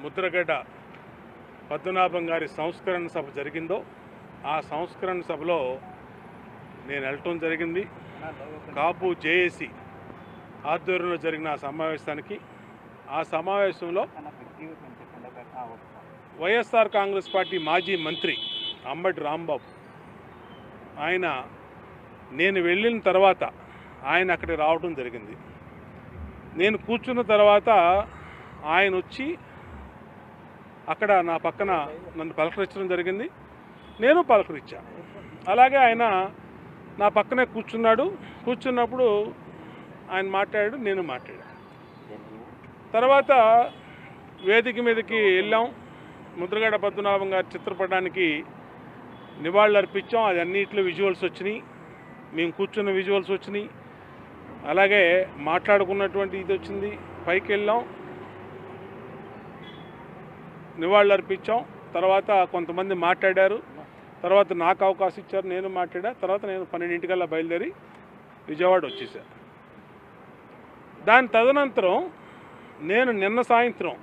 ముద్రగడ్డ పద్మనాభం గారి సంస్కరణ సభ జరిగిందో ఆ సంస్కరణ సభలో నేను వెళ్ళటం జరిగింది. కాపు జేఏసీ ఆధ్వర్యంలో జరిగిన ఆ సమావేశంలో వైఎస్ఆర్ కాంగ్రెస్ పార్టీ మాజీ మంత్రి అంబటి రాంబాబు నేను వెళ్ళిన తర్వాత ఆయన అక్కడికి రావడం జరిగింది. నేను కూర్చున్న తర్వాత ఆయన వచ్చి అక్కడ నా పక్కన నన్ను పలకరించడం జరిగింది. నేను పలకరించా. అలాగే ఆయన నా పక్కనే కూర్చున్నప్పుడు ఆయన మాట్లాడాడు, నేను మాట్లాడాను. తర్వాత వేదిక మీదకి వెళ్ళాం. ముద్రగడ్డ పద్మనాభం గారి చిత్రపటానికి నివాళులు అర్పించాం. అది అన్నింటిలో విజువల్స్ వచ్చినాయి, మేము కూర్చున్న విజువల్స్ వచ్చినాయి, అలాగే మాట్లాడుకున్నటువంటి ఇది వచ్చింది. పైకి వెళ్ళాం, నివాళులు అర్పించాం. తర్వాత కొంతమంది మాట్లాడారు. తర్వాత నాకు అవకాశం ఇచ్చారు, నేను మాట్లాడా. తర్వాత నేను 12 బయలుదేరి విజయవాడ వచ్చేసాను. దాని తదనంతరం నేను నిన్న సాయంత్రం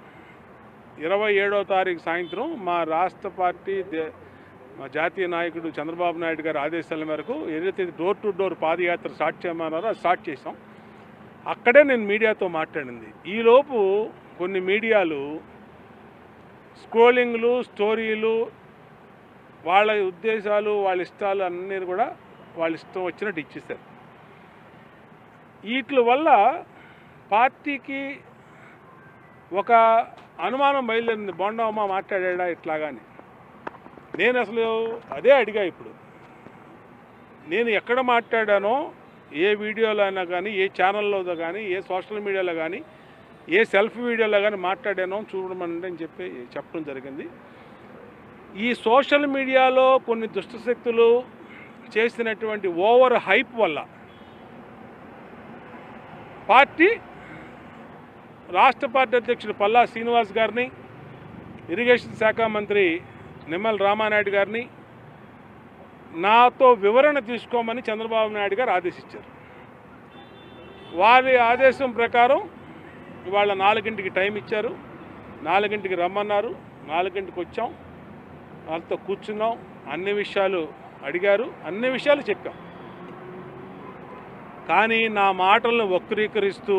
27వ తారీఖు సాయంత్రం మా రాష్ట్ర పార్టీ మా జాతీయ నాయకుడు చంద్రబాబు నాయుడు గారి ఆదేశాల మేరకు ఏదైతే డోర్ టు డోర్ పాదయాత్ర స్టార్ట్ చేయమన్నారో అది స్టార్ట్ చేసాం. అక్కడే నేను మీడియాతో మాట్లాడింది. ఈలోపు కొన్ని మీడియాలు స్క్రోలింగ్లు, స్టోరీలు, వాళ్ళ ఉద్దేశాలు, వాళ్ళ ఇష్టాలు అన్నీ కూడా వాళ్ళ ఇష్టం వచ్చినట్టు ఇచ్చేశారు. వీటి వల్ల పార్టీకి ఒక అనుమానం బయలుదేరింది. బొండమ్మ మాట్లాడా ఇట్లాగాని. నేను అసలు అదే అడిగా. ఇప్పుడు నేను ఎక్కడ మాట్లాడానో, ఏ వీడియోలో అయినా కానీ, ఏ ఛానల్లో కానీ, ఏ సోషల్ మీడియాలో కానీ, ఏ సెల్ఫీ వీడియోలో కానీ మాట్లాడానో చూడమని అని చెప్పడం జరిగింది. ఈ సోషల్ మీడియాలో కొన్ని దుష్టశక్తులు చేసినటువంటి ఓవర్ హైప్ వల్ల పార్టీ రాష్ట్ర పార్టీ అధ్యక్షుడు పల్లా శ్రీనివాస్ గారిని, ఇరిగేషన్ శాఖ మంత్రి నిమ్మల రామానాయుడు గారిని నాతో వివరణ తీసుకోమని చంద్రబాబు నాయుడు గారు ఆదేశించారు. వారి ఆదేశం ప్రకారం ఇవాళ 4ంటికి టైం ఇచ్చారు. 4ంటికి రమ్మన్నారు. 4ంటికి వచ్చాం. వాళ్ళతో కూర్చున్నాం. అన్ని విషయాలు అడిగారు, అన్ని విషయాలు చెప్పాం. కానీ నా మాటలను వక్రీకరిస్తూ,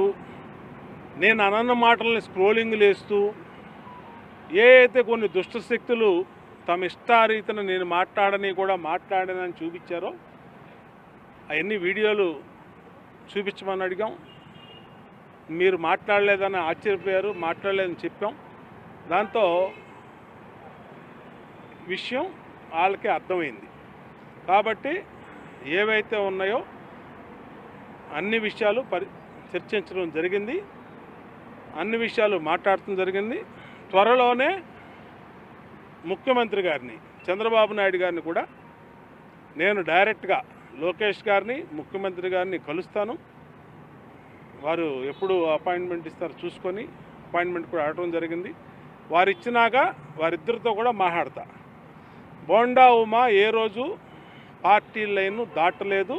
నేను అనన్న మాటల్ని స్క్రోలింగ్లు వేస్తూ, ఏ అయితే కొన్ని దుష్టశక్తులు తమ ఇష్టారీతను నేను మాట్లాడనని చూపించారో అవన్నీ వీడియోలు చూపించమని అడిగాం. మీరు మాట్లాడలేదని ఆశ్చర్యపోయారు. మాట్లాడలేదని చెప్పాం. దాంతో విషయం వాళ్ళకి అర్థమైంది. కాబట్టి ఏవైతే ఉన్నాయో అన్ని విషయాలు చర్చించడం జరిగింది, అన్ని విషయాలు మాట్లాడటం జరిగింది. త్వరలోనే ముఖ్యమంత్రి గారిని, చంద్రబాబు నాయుడు గారిని కూడా నేను డైరెక్ట్గా లోకేష్ గారిని, ముఖ్యమంత్రి గారిని కలుస్తాను. వారు ఎప్పుడు అపాయింట్మెంట్ ఇస్తారో చూసుకొని అపాయింట్మెంట్ కూడా అడగడం జరిగింది. వారు ఇచ్చినాక వారిద్దరితో కూడా మాట్లాడతా. బోండా ఉమా ఏ రోజు పార్టీ లైన్ను దాటలేదు,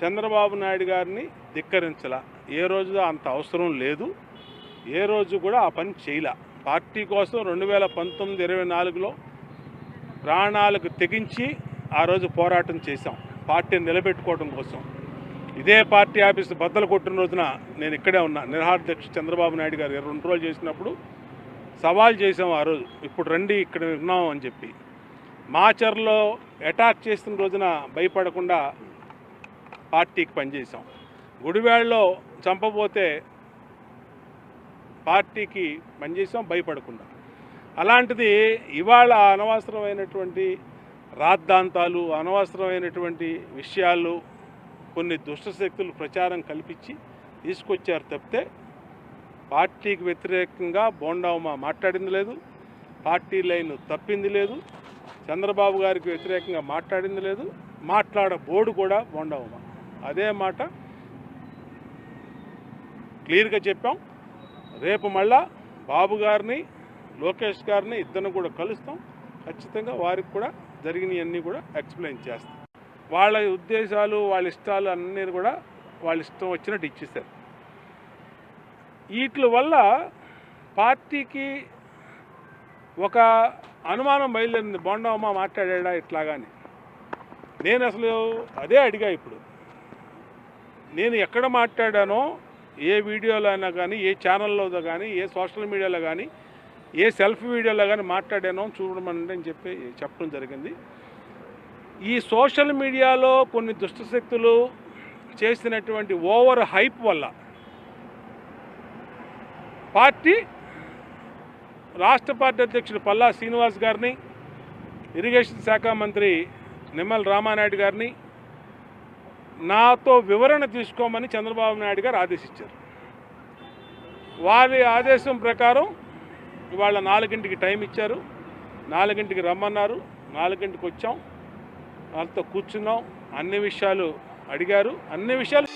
చంద్రబాబు నాయుడు గారిని ధిక్కరించలా. ఏ రోజు అంత అవసరం లేదు, ఏ రోజు కూడా ఆ పని చేయలే. పార్టీ కోసం 2019-24లో ప్రాణాలకు తెగించి ఆ రోజు పోరాటం చేశాం, పార్టీని నిలబెట్టుకోవడం కోసం. ఇదే పార్టీ ఆఫీసు బద్దలు కొట్టిన రోజున నేను ఇక్కడే ఉన్నా. నిరహాధ్యక్ష చంద్రబాబు నాయుడు గారు 2 రోజులు చేసినప్పుడు సవాల్ చేసాం ఆ రోజు, ఇప్పుడు రండి ఇక్కడ ఉన్నాం అని చెప్పి. మాచర్లో అటాక్ చేసిన రోజున భయపడకుండా పార్టీకి పనిచేసాం. గుడివాడలో చంపబోతే పార్టీకి పనిచేసాం భయపడకుండా. అలాంటిది ఇవాళ అనవసరమైనటువంటి రాద్ధాంతాలు, అనవసరమైనటువంటి విషయాలు కొన్ని దుష్టశక్తులు ప్రచారం కల్పించి తీసుకొచ్చారు తప్పితే పార్టీకి వ్యతిరేకంగా బోండా ఉమా మాట్లాడింది లేదు, పార్టీ లైన్ తప్పింది లేదు, చంద్రబాబు గారికి వ్యతిరేకంగా మాట్లాడింది లేదు, మాట్లాడబోడు కూడా బోండా ఉమా. అదే మాట క్లియర్గా చెప్పాం. రేపు మళ్ళా బాబు గారిని, లోకేష్ గారిని ఇద్దరిని కూడా కలుస్తాం. ఖచ్చితంగా వారికి కూడా జరిగినవన్నీ కూడా ఎక్స్ప్లెయిన్ చేస్తాం. వాళ్ళ ఉద్దేశాలు, వాళ్ళ ఇష్టాలు అన్నీ కూడా వాళ్ళ ఇష్టం వచ్చినట్టు ఇచ్చేశారు. వీటి వల్ల పార్టీకి ఒక అనుమానం బయలుదేరింది, బొండమ్మ మాట్లాడా ఇట్లాగాని. నేను అసలు అదే అడిగా. ఇప్పుడు నేను ఎక్కడ మాట్లాడానో, ఏ వీడియోలో అయినా కానీ, ఏ ఛానల్లో కానీ, ఏ సోషల్ మీడియాలో కానీ, ఏ సెల్ఫీ వీడియోలో కానీ మాట్లాడానో చూడమని అని చెప్పడం జరిగింది. ఈ సోషల్ మీడియాలో కొన్ని దుష్టశక్తులు చేసినటువంటి ఓవర్ హైప్ వల్ల పార్టీ రాష్ట్ర పార్టీ అధ్యక్షుడు పల్లా శ్రీనివాస్ గారిని, ఇరిగేషన్ శాఖ మంత్రి నిమ్మల రామానాయుడు గారిని నాతో వివరణ తీసుకోమని చంద్రబాబు నాయుడు గారు ఆదేశించారు. వారి ఆదేశం ప్రకారం ఇవాళ 4ంటికి టైం ఇచ్చారు, 4ంటికి రమ్మన్నారు, 4ంటికి వచ్చాం, వాళ్ళతో కూర్చున్నాం, అన్ని విషయాలు అడిగారు, అన్ని విషయాలు